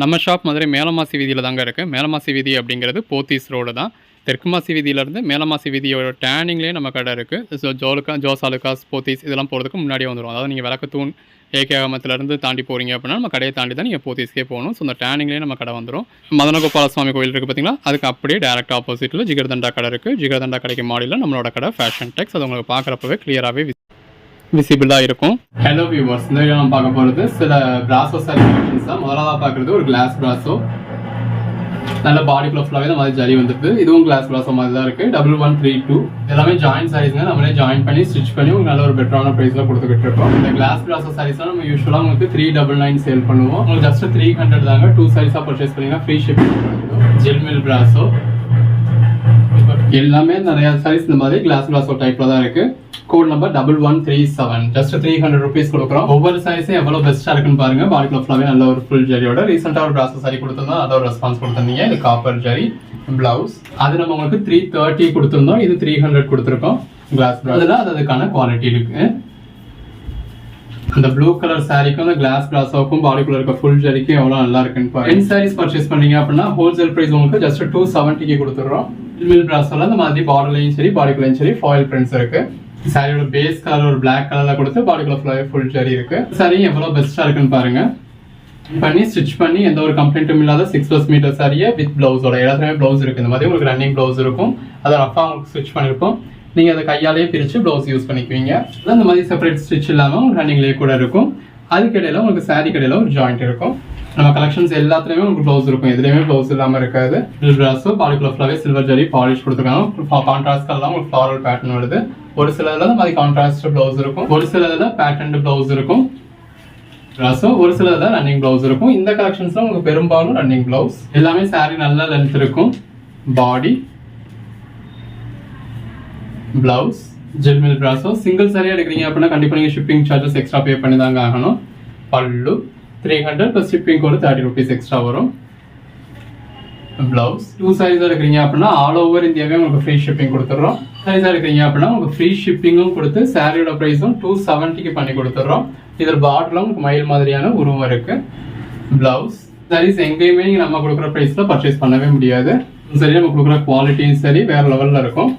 நம்ம ஷாப் மதுரை மேலமாசி வீதியில் தாங்க இருக்குது. மேலமாசி வீதி அப்படிங்கிறது போத்தீஸ் ரோடு தான். தெற்கு மாசி வீதியிலேருந்து மேலமாசி வீதியோட டேனிங்லேயே நம்ம கடை இருக்குது. ஸோ ஜோஸ் ஆலுக்காஸ் போத்தீஸ் இதெல்லாம் போகிறதுக்கு முன்னாடியே வந்துடும். அதாவது நீங்கள் விளக்கத்தூண் ஏகே அகமத்துலேருந்து தாண்டி போகிறீங்க அப்படின்னா நம்ம கடையை தாண்டி தான் நீங்கள் போத்தீஸ்க்கே போகணும். ஸோ அந்த டேனிங்லேயே நம்ம கடை வந்துடும். மதனகோபால சுவாமி கோயில் இருக்குது பார்த்தீங்களா, அதுக்கு அப்படியே டேரக்ட் ஆப்போசிட்டில் ஜிகர்தண்டா கடை இருக்குது. ஜிகர்தண்டா கடைக்கு மாடியில் நம்மளோட கடை ஃபேஷன் டெக்ஸ். அது உங்களுக்கு பார்க்குறப்பவே கிளியராகவே விசிபிளாக இருக்கும். ஹலோ வியூவர்ஸ், இந்த வீடியோ நம்ம பார்க்க போகிறது சில பிராசோ சாரி கலெக்ஷன்ஸ் தான். முதலாக பார்க்குறது ஒரு கிளாஸ் பிராசோ. நல்ல பாடிக்குள்ள ஃபுல்லாகவே இந்த மாதிரி ஜரி வந்துருக்கு. இதுவும் கிளாஸ் பிராசோ மாதிரி தான் இருக்குது. 1132 எல்லாமே ஜாயின் சாரீஸ்ங்க. நம்மளே ஜாயின் பண்ணி ஸ்டிச் பண்ணி உங்களுக்கு நல்ல ஒரு பெட்டரான ப்ரைஸில் கொடுத்துக்கிட்டு இருக்கோம். இந்த கிளாஸ் பிராசோ சாரீஸ்லாம் நம்ம யூஸ்வலாக உங்களுக்கு 399 சேல் பண்ணுவோம். உங்களுக்கு ஜஸ்ட் 300 தாங்க. 2 சாரீஸாக பர்ச்சேஸ் பண்ணிங்கன்னா ஃப்ரீ ஷிப்பிங். ஜெல்மில் பிராசோ எல்லாமே நிறைய சாரீஸ் இந்த மாதிரி கிளாஸ் பிராசோ டைப்ல தான் இருக்கு. Code number 1137. ஜஸ்ட் 300 rupees கொடுக்குறோம். ஒவ்வொரு சாரீஸும் எவ்வளவு பெஸ்டா இருக்குன்னு பாருங்க. பாடிக்குள்ள ஃபுல்லாவே நல்ல ஒரு ஃபுல் ஜரியோட ரீசெண்டா ஒரு பிராசோ சாரி கொடுத்திருந்தோம். அதோட ரெஸ்பான்ஸ் கொடுத்திருந்தீங்க. இது காப்பர் ஜரி பிளவுஸ். அது நம்ம உங்களுக்கு 330 கொடுத்திருந்தோம். இது 300 கொடுத்துருக்கோம். கிளாஸ் பிராசோல அதுக்கான குவாலிட்டி இருக்கு. அந்த ப்ளூ கலர் சாரிக்கும் அந்த கிளாஸ் பிராசோக்கும் பாடிக்குள்ள இருக்க ஃபுல் ஜரிக்கும் எவ்வளவு நல்லா இருக்குன்னு பாருங்க. 10 சாரீஸ் பர்ச்சேஸ் பண்ணீங்க அப்படின்னா ஹோல்சேல் பிரைஸ் உங்களுக்கு ஜஸ்ட் 270 கொடுத்துறோம். மில் பிராசோல அந்த மாதிரி பார்டர்லயும் சரி பாடிக்குள்ளயும் சரி ஃபாயில் பிரிண்ட்ஸ் இருக்கு. சாரியோட பேஸ் கலர் ஒரு பிளாக் கலர்ல கொடுத்து பாடிக்குள்ள ஃபுல்லாவே ஃபுல் ஜரி இருக்கு. சாரி எவ்வளவு பெஸ்டா இருக்குன்னு பாருங்க. பண்ணி ஸ்டிச் பண்ணி எந்த ஒரு கம்ப்ளைண்ட்டும் இல்லாத 6+ மீட்டர் சாரியை வித் பிளவுஸோட எல்லாத்துலயுமே பிளவுஸ் இருக்கு. இந்த மாதிரி உங்களுக்கு ரன்னிங் பிளவுஸ் இருக்கும். அதை ரஃபா உங்களுக்கு ஸ்டிச் பண்ணிருப்போம். நீங்க அதை கையாலேயே பிரிச்சு பிளவுஸ் யூஸ் பண்ணிக்குவீங்க. இந்த மாதிரி செப்பரேட் ஸ்டிச் இல்லாம உங்களுக்கு ரன்னிங்லேயே கூட இருக்கும். அதுக்கு இடையில உங்களுக்கு சாரி கடையில ஒரு ஜாயிண்ட் இருக்கும். நம்ம கலெக்ஷன்ஸ் எல்லாத்துலயுமே உங்களுக்கு ப்ளவுஸ் இருக்கும். எதுலையுமே ப்ளவுஸ் இல்லாம இருக்காது. பிராசோ பாடிக்குள்ள ஃபுல்லாவே சில்வர் ஜரி பாலிஷ் கொடுத்துருக்காங்க. கான்ட்ராஸ்ட் கலர்லாம் உங்களுக்கு ஃப்ளாரல் பேட்டர்ன் வருது. ஒரு சிலதுல இந்த மாதிரி கான்ட்ராஸ்ட் பிளவுஸ் இருக்கும். ஒரு சிலதுல பேட்டர்ன் பிளவுஸ் இருக்கும். பிராசோ ஒரு சிலதுல ரன்னிங் பிளவுஸ் இருக்கும். இந்த கலெக்ஷன்ஸ்ல உங்களுக்கு பெரும்பாலும் ரன்னிங் பிளவுஸ். எல்லாமே சாரி நல்ல லென்த் இருக்கும். பாடி பிளவுஸ் ஜெல்மில் பிராசோ. சிங்கிள் சாரியா எடுக்கிறீங்க அப்படின்னா கண்டிப்பா நீங்க ஷிப்பிங் சார்ஜஸ் எக்ஸ்ட்ரா பே பண்ணி தாங்க ஆகணும். பல்லு 300 plus ஷிப்பிங் ஒரு 30 rupees எக்ஸ்ட்ரா வரும். பிளவுஸ் 2 சாரீஸ் எடுக்கிறீங்க அப்படின்னா ஆல் ஓவர் இந்தியாவே உங்களுக்கு ஃப்ரீ ஷிப்பிங் கொடுத்துறோம். சாரீஸ் எடுக்கிறீங்க அப்படின்னா உங்களுக்கு ஃப்ரீ ஷிப்பிங்கும் கொடுத்து சாரியோட பிரைஸும் 270 பண்ணி கொடுத்துறோம். இதில் பார்டர்ல உங்களுக்கு மயில் மாதிரியான உருவம் இருக்கு. பிளவுஸ் சாரீஸ் எங்கேயுமே நீங்க நம்ம கொடுக்குற பிரைஸ்ல பர்ச்சேஸ் பண்ணவே முடியாது. சரி, நம்ம கொடுக்குற குவாலிட்டியும் சரி வேற லெவல்ல இருக்கும்.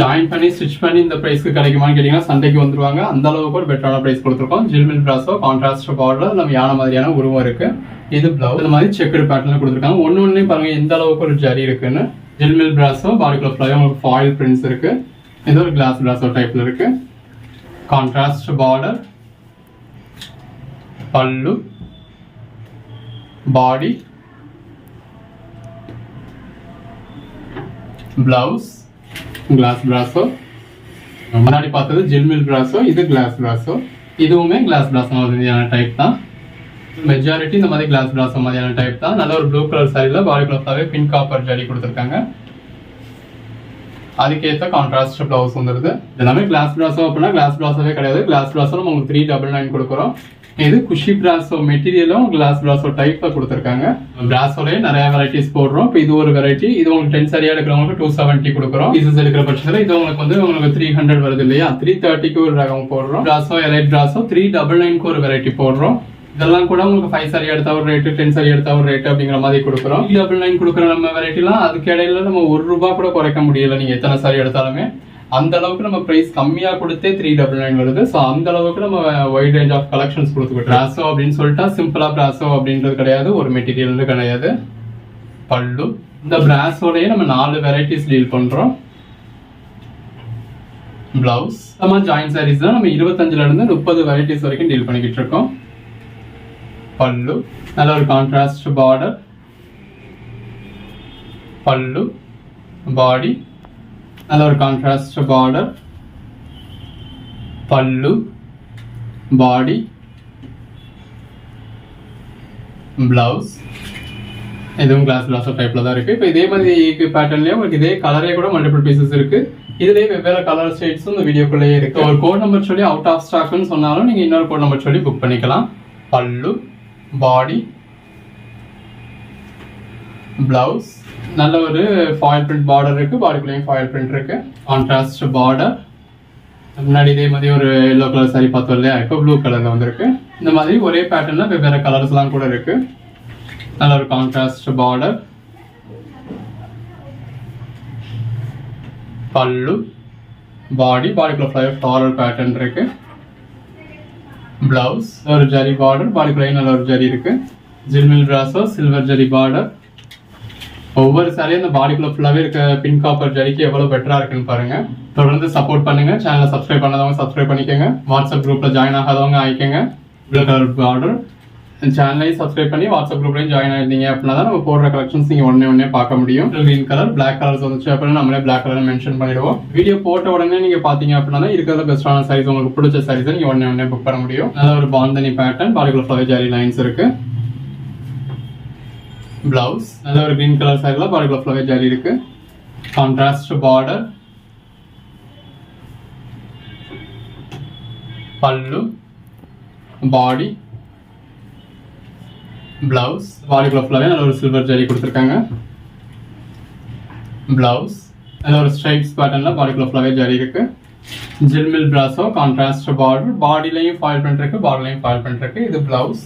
ஜாயின் பண்ணி ஸ்டிச் பண்ணி இந்த பிரைஸ்க்கு கிடைக்குமான்னு கேட்டீங்கன்னா சண்டைக்கு வந்துருவாங்க. அந்த அளவுக்கு ஒரு பெட்டரான பிரைஸ் கொடுத்துருக்கோம். ஜில்மில் பிராசோ கான்ட்ராஸ்ட் பார்டர் நம்ம யானை மாதிரியான உருவம் இருக்கு. இது பிளவுஸ் இந்த மாதிரி செக்குடு பேட்டர்ல கொடுத்துருக்காங்க. ஒன்னு பாருங்க எந்த அளவுக்கு ஒரு ஜரி இருக்குன்னு. ஜில்மில் பிராசோ பாடிக்குள்ள ஃபுல்லாவே உங்களுக்கு ஃபாயில் பிரிண்ட்ஸ் இருக்கு. இது ஒரு கிளாஸ் பிராசோ டைப்ல இருக்கு. கான்ட்ராஸ்ட் பார்டர், பல்லு, பாடி, பிளவுஸ் கிளாஸ் பிராசோ. முன்னாடி பார்த்தது ஜெல்மில் பிராசோ, இது கிளாஸ் பிராசோ. இதுவுமே கிளாஸ் பிராசோ மாதிரியான டைப் தான். மெஜாரிட்டி இந்த மாதிரி கிளாஸ் பிராசோ மாதிரியான டைப் தான். நல்ல ஒரு ப்ளூ கலர் சாரியில பாடி கிளாஸாவே பிங்க் காப்பர் ஜரி கொடுத்துருக்காங்க. அதுக்கேற்ற கான்ட்ராஸ்ட் பிளவுஸ் வந்துருது. எல்லாமே கிளாஸ் பிராசோ அப்படின்னா கிளாஸ் பிராசோவே கிடையாது. கிளாஸ் பிராசோ நம்ம 399 கொடுக்குறோம். இது குஷி பிராசோ மெட்டீரியலும் கிளாஸ் பிராசோ டைப்ல கொடுத்துருக்காங்க. பிராசோலயே நிறைய வெரைட்டிஸ் போடுறோம். இப்போ இது ஒரு வெரைட்டி. இது உங்களுக்கு 10 சாரியா எடுக்கிறவங்களுக்கு 270 கொடுக்குறோம். பீசஸ் எடுக்கிற பட்சத்தில் இது உங்களுக்கு 300 வருது இல்லையா. 330 ஒரு ரகம் போடுறோம். பிராசோ எலைட் பிராசோ 399 ஒரு வெரைட்டி போடுறோம். இதெல்லாம் கூட உங்களுக்கு 5 சாரி எடுத்தா ஒரு ரேட்டு, 10 சாரி எடுத்தா ஒரு ரேட்டு அப்படிங்கிற மாதிரி கொடுக்குறோம். 399 கொடுக்குற நம்ம வெரைட்டிலாம் அதுக்கு இடையில நம்ம ₹1 கூட குறைக்க முடியல. நீங்க எத்தனை சாரி எடுத்தாலுமே அந்த அளவுக்கு நம்ம பிரைஸ் கம்மியா கொடுத்தே 399 வருது. ஸோ அந்த அளவுக்கு நம்ம வைட் ரேஞ்ச் ஆஃப் கலெக்ஷன்ஸ் கொடுத்துக்கிட்டு பிராசோ அப்படின்னு சொல்லிட்டா சிம்பிளா பிராசோ அப்படின்றது கிடையாது, ஒரு மெட்டீரியல் கிடையாது. பல்லு இந்த பிராசோலயே நம்ம 4 வெரைட்டிஸ் டீல் பண்றோம். பிளவுஸ் நம்ம ஜாயின் சாரீஸ் தான் நம்ம 25ல இருந்து 30 வெரைட்டிஸ் வரைக்கும் டீல் பண்ணிக்கிட்டு இருக்கோம். பல்லு நல்ல ஒரு கான்ட்ராஸ்ட் பார்டர், பல்லு, பாடி நல்ல ஒரு கான்ட்ராஸ்ட் பார்டர், பல்லு, பாடி, பிளவுஸ். இதுவும் கிளாஸ் பிளாசோ டைப்ல தான் இருக்கு. இப்போ இதே மாதிரி பேட்டர்ன்லயே உங்களுக்கு இதே கலரே கூட மல்டிபிள் பீசஸ் இருக்கு. இதுலயே வெவ்வேறு கலர் ஷேட்ஸும் இந்த வீடியோக்குள்ளேயே இருக்கு. ஒரு கோட் நம்பர் சொல்லி அவுட் ஆஃப் ஸ்டாக்னு சொன்னாலும் நீங்க இன்னொரு கோட் நம்பர் சொல்லி புக் பண்ணிக்கலாம். பல்லு, பாடி, பிளவுஸ் நல்ல ஒரு ஃபாயில் பிரிண்ட் பார்டர் இருக்கு. பாடிக்குள்ளேயும் ஃபாயில் பிரிண்ட் இருக்கு. Contrast border. முன்னாடி இதே மாதிரி ஒரு எல்லோ கலர் சாரி பார்த்தோம் இல்லையா, இப்போ ப்ளூ கலர்ல வந்திருக்கு. இந்த மாதிரி ஒரே பேட்டர்ன்ல வெவ்வேறு கலர்ஸ் எல்லாம் கூட இருக்கு. நல்ல ஒரு கான்ட்ராஸ்ட் பார்டர், பல்லு, பாடிக்குள்ள ஃப்ளாரல் பேட்டர்ன் இருக்கு. பிளவுஸ் ஒரு ஜரி பார்டர், பாடிக்குள்ள நல்ல ஒரு ஜரி இருக்கு. ஜில்மில் பிராசோ சில்வர் ஜரி பார்டர். ஒவ்வொரு சாரியும் இந்த பாடிக்குள்ள ஃபுல்லாவே இருக்க பின் காப்பர் ஜரிக்கு எவ்வளவு பெட்டரா இருக்குன்னு பாருங்க. தொடர்ந்து சப்போர்ட் பண்ணுங்க. சேனலை சப்ஸ்கிரைப் பண்ணாதவங்க சப்ஸ்கிரைப் பண்ணிக்கோங்க. வாட்ஸ்அப் குரூப்ல ஜாயின் ஆகாதவங்க ஆயிக்கோங்க. Blue colour border. சேனலையும் சப்ஸ்கிரைப் பண்ணி வாட்ஸ்அப் குரூப்லையும் ஜாயின் ஆயிருந்தீங்க அப்படின்னா தான் நம்ம போடுற கலெக்ஷன்ஸ் நீங்க உடனே பார்க்க முடியும். கிரீன் கலர், பிளாக் கலர்ஸ் வந்துச்சு அப்படின்னா நம்மளே பிளாக் கலர் மென்ஷன் பண்ணிடுவோம். வீடியோ போட்ட உடனே நீங்க பாத்தீங்க அப்படின்னா தான் இருக்கிறத பெஸ்டான சாரீஸ், உங்களுக்கு பிடிச்ச சாரீஸ் நீங்க உடனே புக் பண்ண முடியும். நல்ல ஒரு பாந்தனி பேட்டர்ன், பாடிக்குள்ள ஃப்ளவர் ஜரி லைன்ஸ் இருக்கு. பிளவுஸ் நல்ல ஒரு கிரீன் கலர் சாரில பாடிக்குள்ள ஃப்ளவர் ஜரி இருக்கு. கான்ட்ராஸ்ட் பார்டர், பல்லு, பாடி, பிளவுஸ். பாடிக்குள்ள ஃபுல்லாவே நல்ல ஒரு சில்வர் ஜரி கொடுத்துருக்காங்க. பிளவுஸ் நல்ல ஒரு ஸ்ட்ரைப்ஸ் பேட்டர்ன்ல பாடிக்குள்ள ஃபுல்லாவே ஜரி இருக்கு. ஜில்மில் பிராசோ கான்ட்ராஸ்ட் பார்டர், பாடிலையும் ஃபாயில் பிரிண்ட் இருக்கு, பார்டர்லையும் ஃபாயில் பிரிண்ட் இருக்கு. இது பிளவுஸ்.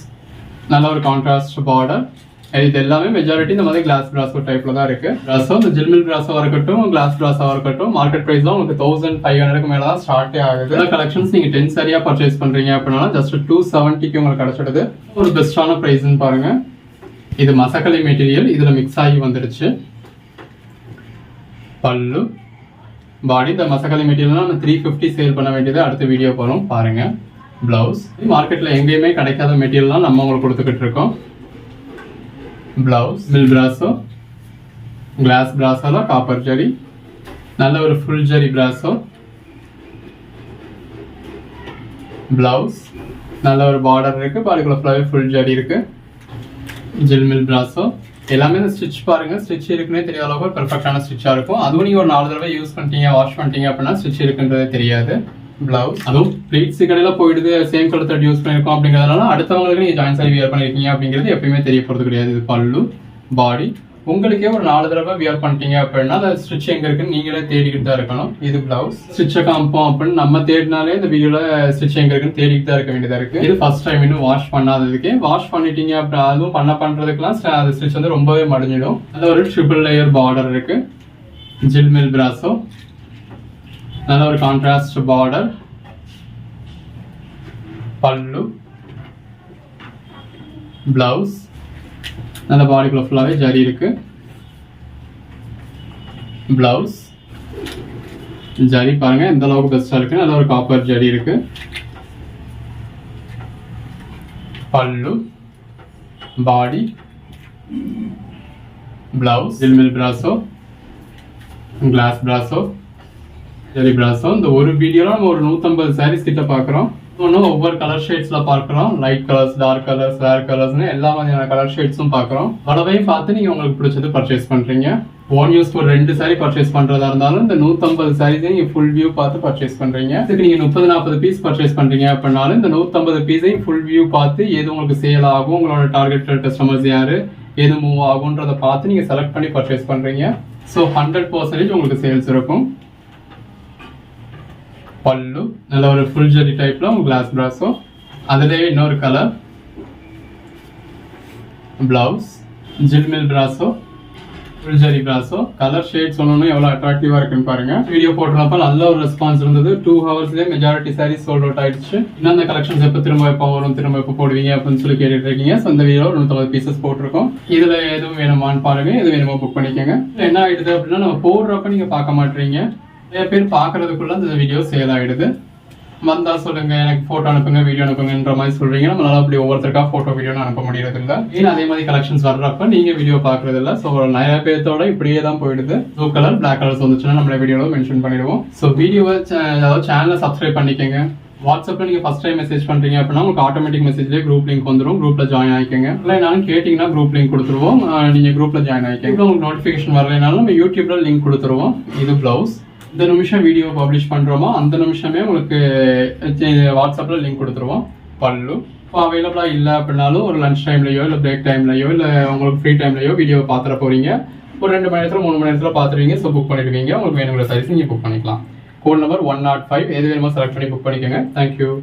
நல்ல ஒரு கான்ட்ராஸ்ட் பார்டர். இது எல்லாமே மெஜாரிட்டி இந்த மாதிரி கிளாஸ் பிராசோ டைப்ல தான் இருக்கு. பிராசோ இந்த ஜில்மில் பிராசோவா இருக்கட்டும், கிளாஸ் பிராசோவா இருக்கட்டும், மார்க்கெட் பிரைஸ் தான் உங்களுக்கு 1500 மேல தான் ஸ்டார்டே ஆகுது. இந்த கலெக்ஷன்ஸ் நீங்க 10 சாரியா பர்ச்சேஸ் பண்றீங்க அப்படின்னா ஜஸ்ட் 270க்கு உங்களுக்கு கிடைச்சிடுது. ஒரு பெஸ்டான பிரைஸ்ன்னு பாருங்க. இது மசக்கலை மெட்டீரியல், இதுல மிக்ஸ் ஆகி வந்துருச்சு. பல்லு, பாடி. இந்த மசக்கலை மெட்டீரியல் நம்ம 350 சேல் பண்ண வேண்டியது அடுத்த வீடியோ போறோம் பாருங்க. பிளவுஸ் மார்க்கெட்ல எங்கேயுமே கிடைக்காத மெட்டீரியல் நம்ம உங்களுக்கு கொடுத்துக்கிட்டு இருக்கோம். பிளவுஸ் மில் பிராசோ, கிளாஸ் பிராசோல காப்பர் ஜரி, நல்ல ஒரு ஃபுல் ஜரி பிராசோ. பிளவுஸ் நல்ல ஒரு பார்டர் இருக்கு, பாடிக்குள்ள ஃபுல்லாவே ஃபுல் ஜரி இருக்கு. ஜில்மில் பிராசோ எல்லாமே இந்த ஸ்டிச் பாருங்க, ஸ்டிச் இருக்குன்னே தெரியாத அளவுக்கு பெர்ஃபெக்டான ஸ்டிச்சா இருக்கும். அதுவும் நீங்க ஒரு 4 தடவை யூஸ் பண்ணிட்டீங்க, வாஷ் பண்ணிட்டீங்க அப்படின்னா ஸ்டிச் இருக்குன்றதே தெரியாது. பிளவுஸ் அதுவும் ப்ளீட்ஸ் கடையில போயிடுது, சேம் கலர் த்ரெட் யூஸ் பண்ணிருக்கோம் அப்படிங்கிறதுனால அடுத்தவங்களுக்கு நீங்க ஜாயின் சாரி வியர் பண்ணிருக்கீங்க அப்படிங்கிறது எப்பயுமே தெரிய போறது கிடையாது. இது பல்லு, பாடி. உங்களுக்கே ஒரு 4 தடவை வியர் பண்ணிட்டீங்க அப்படின்னா அந்த ஸ்டிச் எங்க இருக்குன்னு நீங்களே தேடிக்கிட்டு தான் இருக்கணும். இது பிளவுஸ். ஸ்டிச்சை காமிப்போம் அப்படின்னு நம்ம தேடினாலே இந்த வீடியோல ஸ்டிச் எங்க இருக்குன்னு தேடிக்கிட்டு தான் இருக்க வேண்டியதா இருக்கு. இது ஃபர்ஸ்ட் டைம் இன்னும் வாஷ் பண்ணாததுக்கே, வாஷ் பண்ணிட்டீங்க அப்படின்னா அதுவும் பண்றதுக்குலாம் அந்த ஸ்டிச் வந்து ரொம்பவே மடிஞ்சிடும். அது ஒரு ட்ரிபிள் லேயர் பார்டர் இருக்கு. ஜில்மில் பிராசோ நல்ல ஒரு கான்ட்ராஸ்ட் பார்டர், பல்லு, பிளவுஸ். நல்ல பாடிக்குள்ள ஃபுல்லாவே ஜரி இருக்கு. பிளவுஸ் ஜரி பாருங்க எந்த அளவுக்கு பெஸ்டா இருக்கு. நல்ல ஒரு காப்பர் ஜரி இருக்கு. Pallu, body, blouse. ஜில்மில் brasso, glass brasso, zari brasso. இந்த ஒரு வீடியோல நம்ம ஒரு 150 சாரீஸ் கிட்ட பாக்குறோம். ஒவ்வொரு கலர் ஷேட்ஸ்ல பார்க்கிறோம். Light colours, dark colours, rare கலர்ஸ்னு எல்லா மாதிரியான கலர் ஷேட்ஸும் பார்க்கிறோம். வளவையும் பார்த்து நீங்க உங்களுக்கு பிடிச்சது பர்ச்சேஸ் பண்றீங்க. ஓன் யூஸ் ஒரு 2 சாரி பர்ச்சேஸ் பண்றதா இருந்தாலும் இந்த 150 சாரீஸையும் நீங்க ஃபுல் வியூ பார்த்து பர்ச்சேஸ் பண்றீங்க. இதுக்கு நீங்க 30-40 பீஸ் பர்ச்சேஸ் பண்றீங்க அப்படின்னாலும் இந்த 150 பீஸையும் ஃபுல் வியூ பார்த்து எது உங்களுக்கு சேல் ஆகும், உங்களோட டார்கெட் கஸ்டமர்ஸ் யாரு, எது மூவ் ஆகும்ன்றத பார்த்து நீங்க செலக்ட் பண்ணி பர்ச்சேஸ் பண்றீங்க. ஸோ 100% உங்களுக்கு சேல்ஸ் இருக்கும். பல்லு நல்ல ஒரு ஃபுல் ஜரி டைப்ல கிளாஸ் பிராசோ, அதுலயே இன்னொரு கலர். பிளவுஸ் ஜில்மில் brasso, full zari brasso. Colour shade சொன்னோம்னா எவ்வளவு அட்ராக்டிவா இருக்குன்னு பாருங்க. வீடியோ போடுறப்ப நல்ல ஒரு ரெஸ்பான்ஸ் இருந்தது. 2 ஹவர்ஸ்லயே மெஜாரிட்டி சாரீஸ் சோல்ட் அவுட் ஆயிடுச்சு. இன்னும் அந்த கலெக்ஷன்ஸ் எப்ப திரும்ப வரும், திரும்ப எப்ப போடுவீங்க அப்படின்னு சொல்லி கேட்டுட்டு இருக்கீங்க. ஸோ இந்த வீடியோ 150 பீசஸ் போட்டிருக்கோம். இதுல எதுவும் வேணுமான்னு பாருங்க, எது வேணுமோ புக் பண்ணிக்கோங்க. என்ன ஆயிடுது அப்படின்னா நம்ம போடுறப்ப நீங்க பார்க்க மாட்டீங்க, நிறைய பேர் பாக்குறதுக்குள்ள இந்த வீடியோ சேல் ஆயிடுது. வந்தா சொல்லுங்க, எனக்கு போட்டோ அனுப்புங்க, வீடியோ அனுப்புங்கன்ற மாதிரி சொல்றீங்க. நம்மளால அப்படி ஒவ்வொருத்தருக்கா போட்டோ வீடியோ அனுப்ப முடியறது இல்ல. ஏன்னா அதே மாதிரி கலெக்ஷன்ஸ் வர்றப்ப நீங்க வீடியோ பாக்குறது இல்ல. ஸோ நிறைய பேர்த்தோட இப்படியே தான் போயிடுது. ப்ளூ கலர், பிளாக் கலர்ஸ் வந்துச்சுன்னா நம்ம வீடியோல மென்ஷன் பண்ணிடுவோம். ஸோ வீடியோவை அதாவது சேனலை சப்ஸ்கிரைப் பண்ணிக்கோங்க. வாட்ஸ்அப்ல நீங்க ஃபர்ஸ்ட் டைம் மெசேஜ் பண்றீங்க அப்படின்னா உங்களுக்கு ஆட்டோமேட்டிக் மெசேஜ்லேயே குரூப் லிங்க் வந்துடும். குரூப்ல ஜாயின் ஆயிக்கோங்க. இல்லை என்னாலும் கேட்டீங்கன்னா குரூப் லிங்க் கொடுத்துருவோம். நீங்க குரூப்ல ஜாயின் ஆயிக்கோங்க. உங்களுக்கு நோட்டிபிகேஷன் வரலைனாலும் நம்ம யூடியூப்ல லிங்க் கொடுத்துருவோம். இது பிளவுஸ். இந்த நிமிஷம் வீடியோ பப்ளிஷ் பண்றோமோ அந்த நிமிஷமே உங்களுக்கு வாட்ஸ்அப்ல லிங்க் கொடுத்துருவோம். பல்லு அவைலபிளா இல்ல அப்படின்னாலும் ஒரு லஞ்ச் டைம்லயோ இல்ல பிரேக் டைம்லயோ இல்ல உங்களுக்கு ஃப்ரீ டைம்லயோ வீடியோ பாத்துற போறீங்க. ஒரு 2 மணி நேரத்துல 3 மணி நேரத்துல பாத்துருவீங்க. ஸோ புக் பண்ணிடுவீங்க. உங்களுக்கு வேணுங்கிற சைஸ் நீங்க புக் பண்ணிக்கலாம். கோட் நம்பர் 105 எது வேணுமோ செலக்ட் பண்ணி புக் பண்ணிக்கோங்க. தேங்க்யூ.